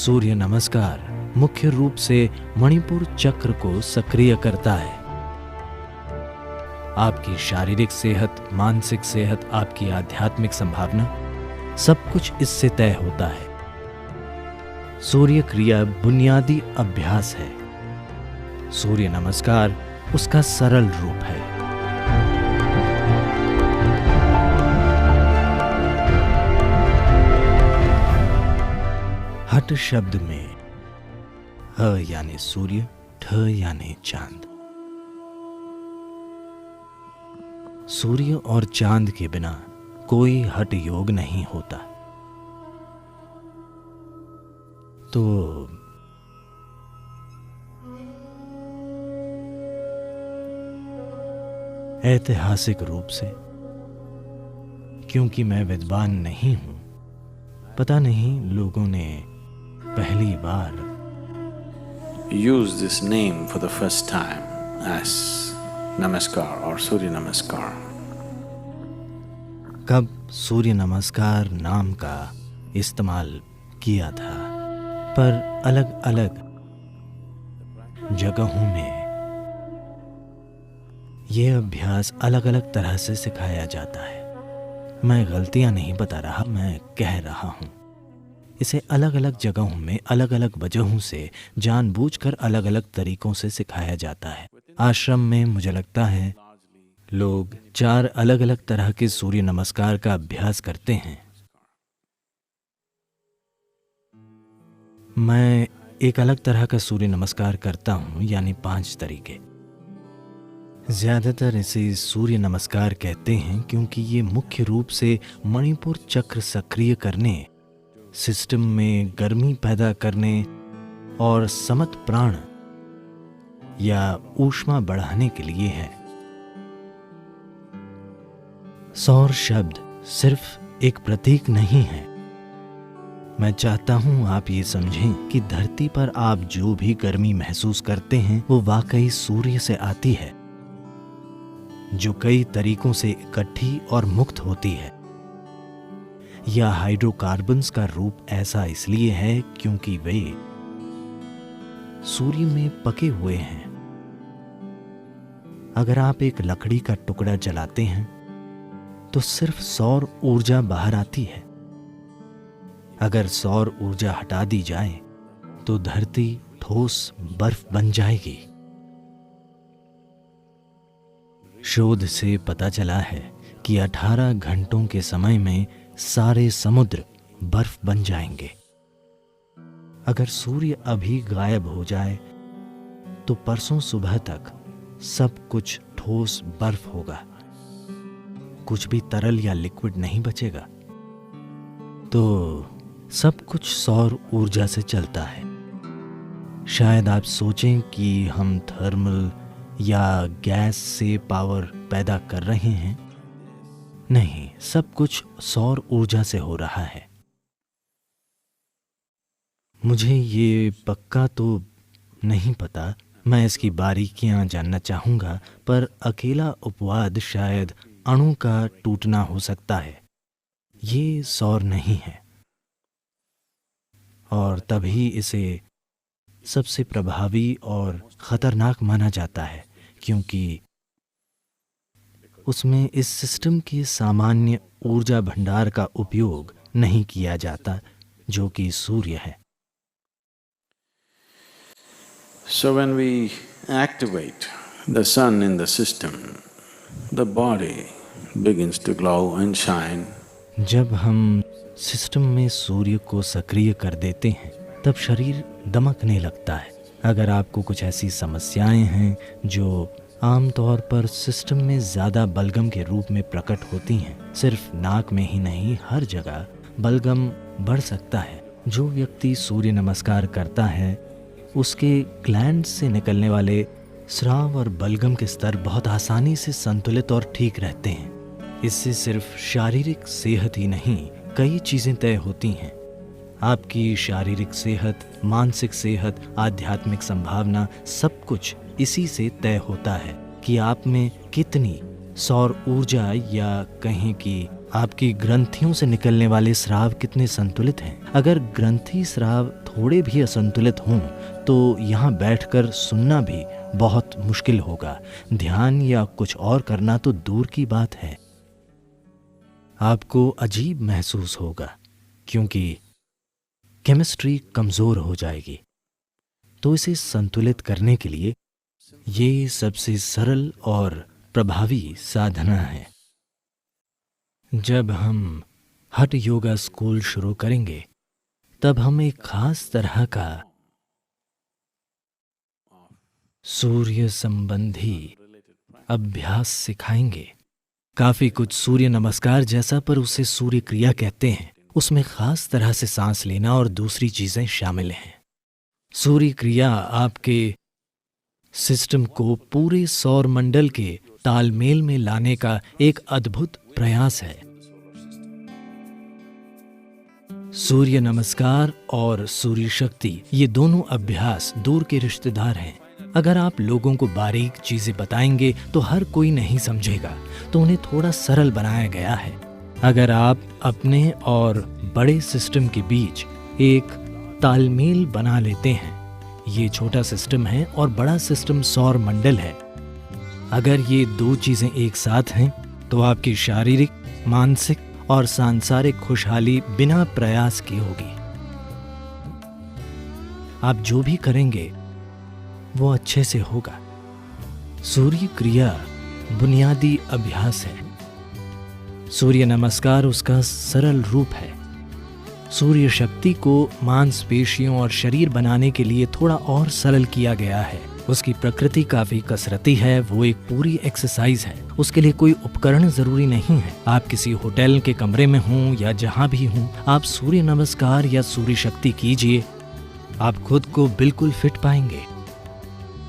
सूर्य नमस्कार मुख्य रूप से मणिपुर चक्र को सक्रिय करता है। आपकी शारीरिक सेहत, मानसिक सेहत, आपकी आध्यात्मिक संभावना, सब कुछ इससे तय होता है। सूर्य क्रिया बुनियादी अभ्यास है। सूर्य नमस्कार उसका सरल रूप है। हठ शब्द में ह यानी सूर्य, ठ यानी चांद। सूर्य और चांद के बिना कोई हठ योग नहीं होता। तो ऐतिहासिक रूप से, क्योंकि मैं विद्वान नहीं हूं, पता नहीं लोगों ने पहली बार use this name for the first time as Namaskar or Surya Namaskar. कब सूर्य नमस्कार नाम का इस्तेमाल किया था, पर अलग अलग जगहों में यह अभ्यास अलग अलग तरह से सिखाया जाता है। मैं गलतियां नहीं बता रहा, मैं कह रहा हूं। इसे अलग अलग जगहों में अलग अलग वजहों से जानबूझकर अलग अलग तरीकों से सिखाया जाता है। आश्रम में मुझे लगता है लोग 4 अलग अलग तरह के सूर्य नमस्कार का अभ्यास करते हैं। मैं एक अलग तरह का सूर्य नमस्कार करता हूं, यानी 5 तरीके। ज्यादातर इसे सूर्य नमस्कार कहते हैं क्योंकि ये मुख्य रूप से मणिपुर चक्र सक्रिय करने, सिस्टम में गर्मी पैदा करने और समत प्राण या ऊष्मा बढ़ाने के लिए है। सौर शब्द सिर्फ एक प्रतीक नहीं है। मैं चाहता हूं आप ये समझें कि धरती पर आप जो भी गर्मी महसूस करते हैं वो वाकई सूर्य से आती है, जो कई तरीकों से इकट्ठी और मुक्त होती है। या हाइड्रोकार्बन्स का रूप ऐसा इसलिए है क्योंकि वे सूर्य में पके हुए हैं। अगर आप एक लकड़ी का टुकड़ा जलाते हैं तो सिर्फ सौर ऊर्जा बाहर आती है। अगर सौर ऊर्जा हटा दी जाए तो धरती ठोस बर्फ बन जाएगी। शोध से पता चला है कि 18 घंटों के समय में सारे समुद्र बर्फ बन जाएंगे। अगर सूर्य अभी गायब हो जाए तो परसों सुबह तक सब कुछ ठोस बर्फ होगा, कुछ भी तरल या लिक्विड नहीं बचेगा। तो सब कुछ सौर ऊर्जा से चलता है। शायद आप सोचें कि हम थर्मल या गैस से पावर पैदा कर रहे हैं। नहीं, सब कुछ सौर ऊर्जा से हो रहा है। मुझे ये पक्का तो नहीं पता, मैं इसकी बारीकियां जानना चाहूंगा, पर अकेला उपवाद शायद अणु का टूटना हो सकता है। ये सौर नहीं है और तभी इसे सबसे प्रभावी और खतरनाक माना जाता है, क्योंकि उसमें इस सिस्टम के सामान्य ऊर्जा भंडार का उपयोग नहीं किया जाता, जो कि सूर्य है। So when we activate the sun in the system, the body begins to glow and shine. जब हम सिस्टम में सूर्य को सक्रिय कर देते हैं तब शरीर दमकने लगता है। अगर आपको कुछ ऐसी समस्याएं हैं जो आमतौर पर सिस्टम में ज़्यादा बलगम के रूप में प्रकट होती हैं, सिर्फ नाक में ही नहीं हर जगह बलगम बढ़ सकता है। जो व्यक्ति सूर्य नमस्कार करता है उसके ग्लैंड से निकलने वाले स्राव और बलगम के स्तर बहुत आसानी से संतुलित और ठीक रहते हैं। इससे सिर्फ शारीरिक सेहत ही नहीं, कई चीज़ें तय होती हैं। आपकी शारीरिक सेहत, मानसिक सेहत, आध्यात्मिक संभावना, सब कुछ इसी से तय होता है कि आप में कितनी सौर ऊर्जा, या कहें कि आपकी ग्रंथियों से निकलने वाले स्राव कितने संतुलित हैं। अगर ग्रंथि स्राव थोड़े भी असंतुलित हों तो यहाँ बैठकर सुनना भी बहुत मुश्किल होगा। ध्यान या कुछ और करना तो दूर की बात है। आपको अजीब महसूस होगा क्योंकि केमिस्ट्री कमजोर हो जाएगी। तो इसे संतुलित करने के लिए ये सबसे सरल और प्रभावी साधना है। जब हम हठ योगा स्कूल शुरू करेंगे तब हम एक खास तरह का सूर्य संबंधी अभ्यास सिखाएंगे। काफी कुछ सूर्य नमस्कार जैसा, पर उसे सूर्य क्रिया कहते हैं। उसमें खास तरह से सांस लेना और दूसरी चीजें शामिल हैं। सूर्य क्रिया आपके सिस्टम को पूरे सौर मंडल के तालमेल में लाने का एक अद्भुत प्रयास है। सूर्य नमस्कार और सूर्य शक्ति ये दोनों अभ्यास दूर के रिश्तेदार हैं। अगर आप लोगों को बारीक चीजें बताएंगे तो हर कोई नहीं समझेगा, तो उन्हें थोड़ा सरल बनाया गया है। अगर आप अपने और बड़े सिस्टम के बीच एक तालमेल बना लेते हैं, ये छोटा सिस्टम है और बड़ा सिस्टम सौर मंडल है, अगर ये दो चीजें एक साथ हैं तो आपकी शारीरिक, मानसिक और सांसारिक खुशहाली बिना प्रयास की होगी। आप जो भी करेंगे वो अच्छे से होगा। सूर्य क्रिया बुनियादी अभ्यास है। सूर्य नमस्कार उसका सरल रूप है। सूर्य शक्ति को मांसपेशियों और शरीर बनाने के लिए थोड़ा और सरल किया गया है। उसकी प्रकृति काफी कसरती है, वो एक पूरी एक्सरसाइज है। उसके लिए कोई उपकरण जरूरी नहीं है। आप किसी होटल के कमरे में हों या जहां भी हों, आप सूर्य नमस्कार या सूर्य शक्ति कीजिए, आप खुद को बिल्कुल फिट पाएंगे।